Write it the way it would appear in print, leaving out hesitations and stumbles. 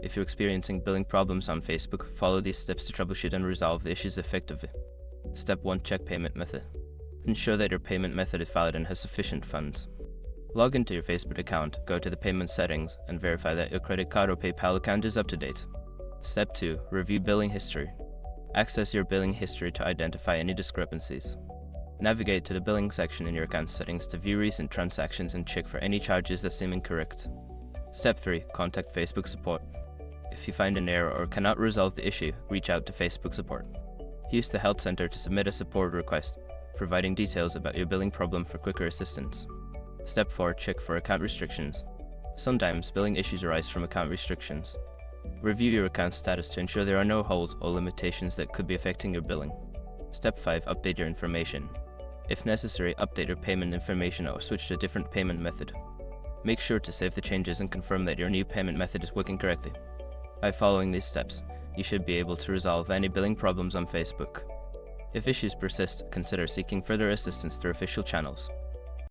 If you're experiencing billing problems on Facebook, follow these steps to troubleshoot and resolve the issues effectively. Step 1. Check payment method. Ensure that your payment method is valid and has sufficient funds. Log into your Facebook account, go to the payment settings, and verify that your credit card or PayPal account is up to date. Step 2. Review billing history. Access your billing history to identify any discrepancies. Navigate to the billing section in your account settings to view recent transactions and check for any charges that seem incorrect. Step 3. Contact Facebook support. If you find an error or cannot resolve the issue, reach out to Facebook support. Use the Help Center to submit a support request, providing details about your billing problem for quicker assistance. Step 4. Check for account restrictions. Sometimes billing issues arise from account restrictions. Review your account status to ensure there are no holds or limitations that could be affecting your billing. Step 5. Update your information. If necessary, update your payment information or switch to a different payment method. Make sure to save the changes and confirm that your new payment method is working correctly. By following these steps, you should be able to resolve any billing problems on Facebook. If issues persist, consider seeking further assistance through official channels.